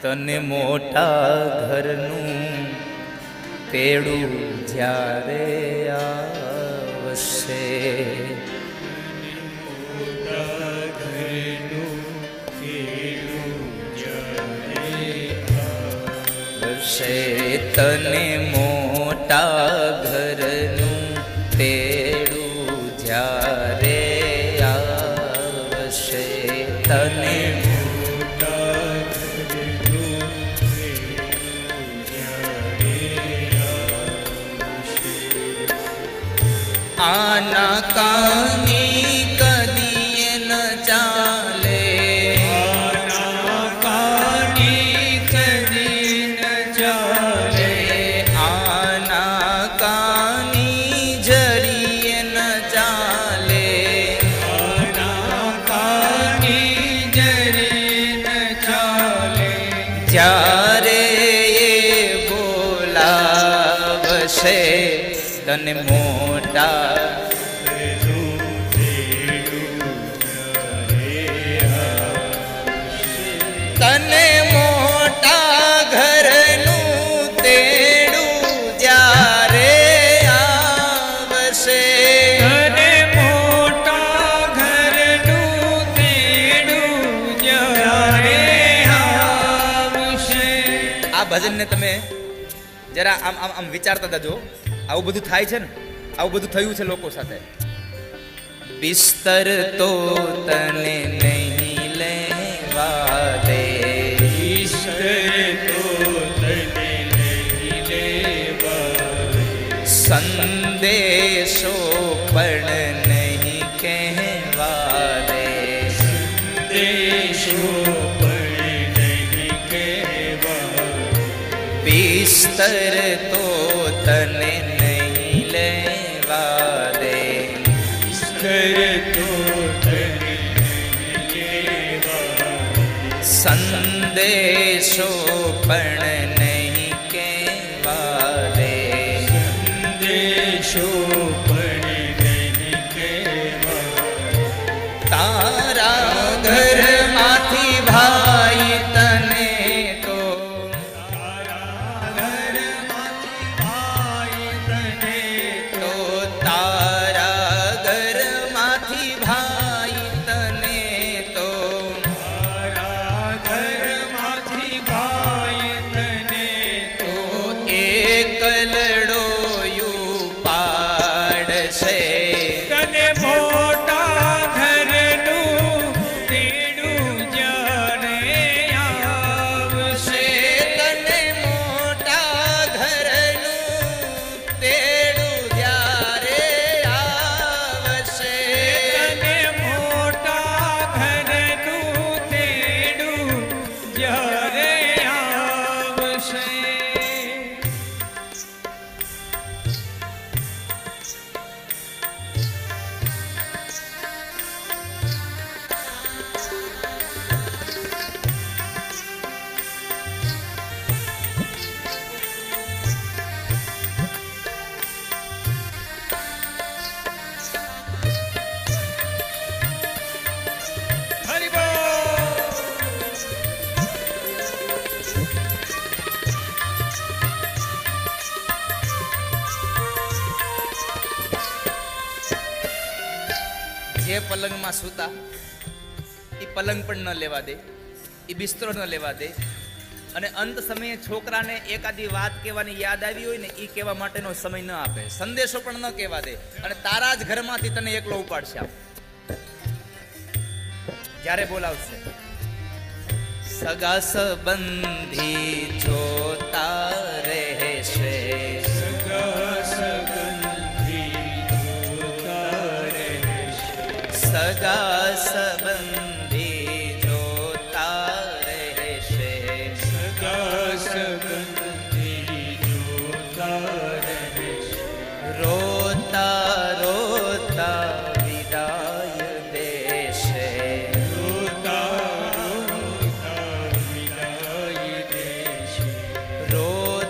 તને મોટા ઘરનું તેડું જ્યારે આવશે, તને મોટા ઘરનું તેડું જ્યારે આવશે, તને આના કાની કદીએ ન ચાલે, આના કાની કદી ન ચાલે, આના કાની જરીએ ન ચાલે, આના કાની જરી ન ચાલે, જ્યારે એ બોલાવશે તને મોટા તને મોટા ઘરનું તેડું જ્યારે આવશે, તને મોટા ઘરનું તેડું જ્યારે આવશે. આ ભજનને તમે જરા આમ આમ આમ વિચારતા જજો. આવું બધું થાય છે ને, આવું બધું થયું છે લોકો સાથે. બિસ્તર તો તને નહીં લેવા દે, બિસ્તર તો તને નહીં લેવા દે, સંદેશો પણ નહીં કહેવા દે, સંદેશો પણ નહીં કહેવા દે, બિસ્તર તો તને સંદેશો પણ નહીં કહેવા દે, સંદેશો પણ નહીં કહેવા. તારા ઘરમાંથી ભાઈ તને તો, તારા ઘરમાંથી ભાઈ તને તો, તારા ઘરમાંથી ભાઈ તને તો, એકલડો યુ પાડશે, તને મોટા ઘરનું તેડું જ્યારે આવશે, તને મોટા ઘરનું તેડું જ્યારે આવશે, તને મોટા ઘરનું તેડું જ્યારે આવશે. જે પલંગમાં સૂતા એ પલંગ પણ ન લેવા દે, એ બિસ્તરો ન લેવા દે, અને અંત સમયે છોકરાને એકાદી વાત કહેવાની યાદ આવી હોય ને એ કહેવા માટેનો સમય ન આપે, સંદેશો પણ ન કહેવા દે, અને તારા જ ઘરમાંથી તને એકલો ઉપાડશે આપ જ્યારે બોલાવશે. સગા સંબંધી જોતા રહેશે, સગા સંબંધી જોતા રહેશે, સગા સંબંધી જોતા રહેશે, સગા સંબંધી જોતા રહેશે, રોતા રોતા વિદાય દેશે, રોતા રોતા વિદાય દેશે, રોતા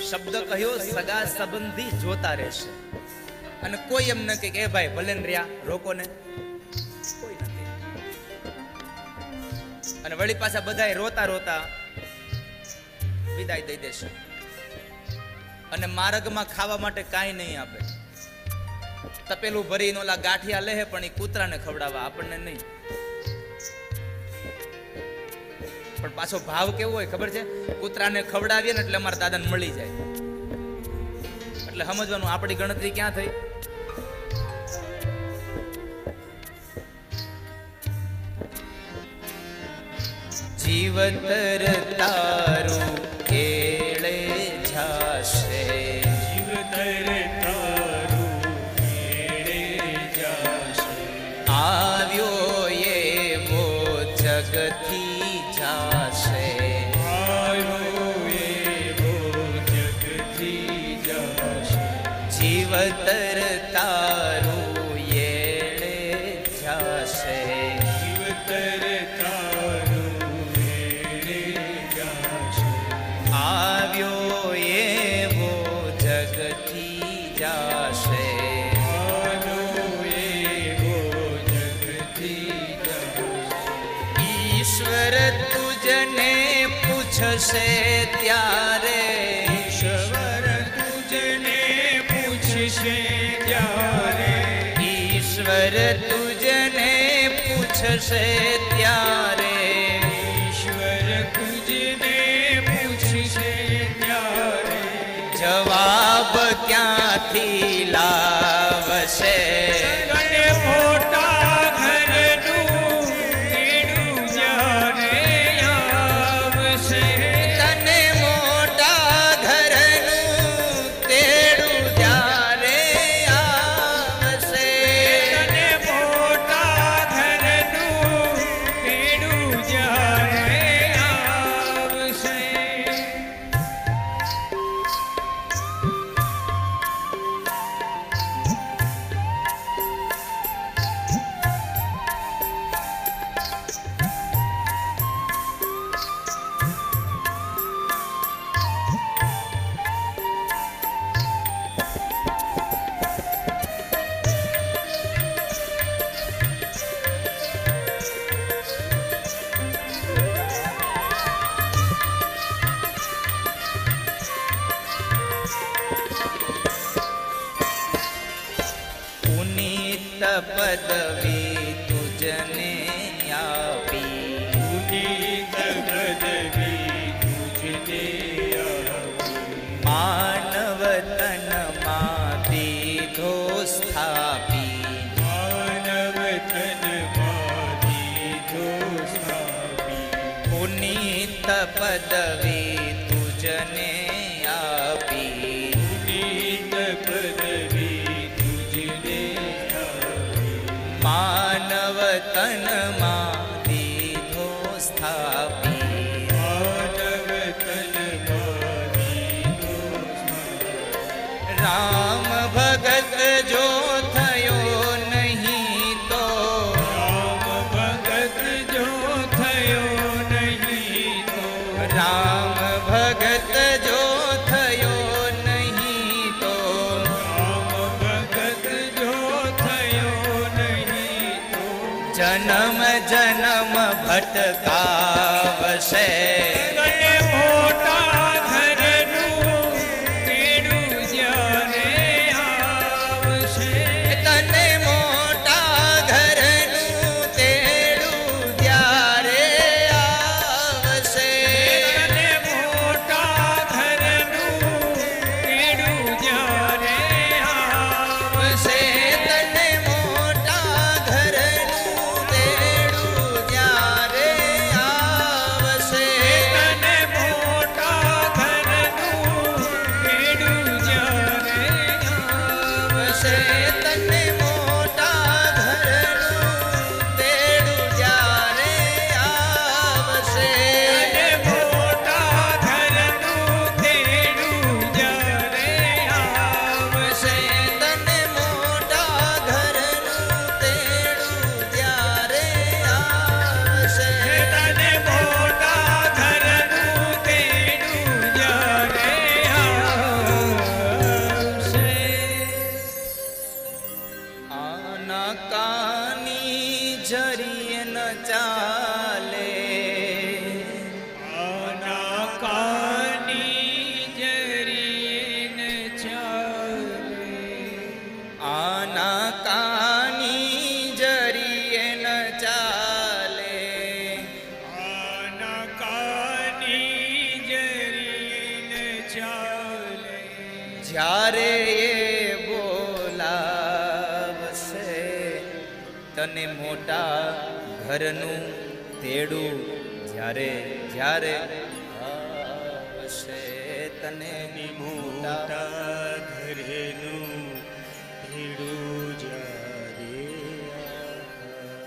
શબ્દ કહ્યો સગા સંબંધી જોતા રહેશે, અને કોઈ એમ ન કે એ ભાઈ ભલે ને રહ્યા રોકો ને, કોઈ નથી. અને વળી પાછા બધા રોતા રોતા વિદાય દઈ દેશે, અને માર્ગમાં ખાવા માટે કાંઈ નહીં આપે. તપેલું ભરીને ઓલા ગાંઠિયા લે પણ એ કૂતરાને ખવડાવવા, આપણને નહીં. પણ પાછો ભાવ કેવો હોય ખબર છે? કૂતરાને ખવડાવીએ ને એટલે અમારા દાદાને મળી જાય. એટલે સમજવાનું આપણી ગણતરી ક્યાં થઈ. જીવતર તારું કેળે જાશે, જીવતર તારું કેળે જાશે. આવ્યો એવો જગથી જાશે, આવ્યો એવો જગથી જાશે. જીવતર તારું એળે જાશે, જીવતર તારું કેળે જાશે. આવ્યો એવો જગથી જાશે. આવ્યો એવો જગથી જાશે. ઈશ્વર તુજને પૂછશે ત્યારે, ઈશ્વર તુજને પૂછશે ત્યારે, ઈશ્વર તુજને પૂછશે ત્યારે, ઈશ્વર તુજને પૂછશે ત્યારે, જવાબ ક્યાંથી લાવશે? તને મોટા ઘરનું તેડું જ્યારે આવશે. તને મોટા ઘરનું તેડું જ્યારે આવશે, તને મોટા ઘરનું તેડું જ્યારે આવશે. પુનીત પદવી તુજને આપી, પુનીત પદવી તુજને આપી. માનવ તનમાં દીધો સ્થાપી, માનવ તનમાં દીધો સ્થાપી. પુનીત પદવી તુજને આપી, પુનીત પદવી તુજને આપી. માનવ તનમાં દીધો સ્થાપી. માનવ તનમાં દીધો સ્થાપી. રામ ભગત જો થયો નહીં તો, રામ ભગત જો થયો નહીં તો, રામ ભગત જો થયો નહીં તો, રામ ભગત જો થયો નહીં તો, જન્મ જન્મ ભટકાવશે. તને મોટા ઘરનું તેડું જ્યારે આવશે. તને મોટા ઘરનું તેડું ત્યારે આવશે, તને મોટા ઘરનું તેડું જ્યારે આવશે. તને મોટા ઘરનું તેડું જ્યારે આવશે. આના કાની જરીએ ન ચાલે, આનકાની જરીને ચાલે. જ્યારે એ બોલાવશે તને મોટા ઘરનું તેડું, જ્યારે જ્યારે આવશે તને મોટા.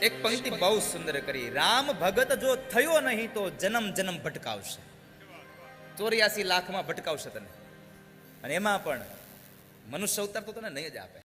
એક પંક્તિ બહુ સુંદર કરી, રામ ભગત જો થયો નહીં તો જન્મ જન્મ ભટકાવશે. 84 લાખમાં ભટકાવશે તને, અને એમાં પણ મનુષ્ય અવતાર તો તને નહીં જ આપે.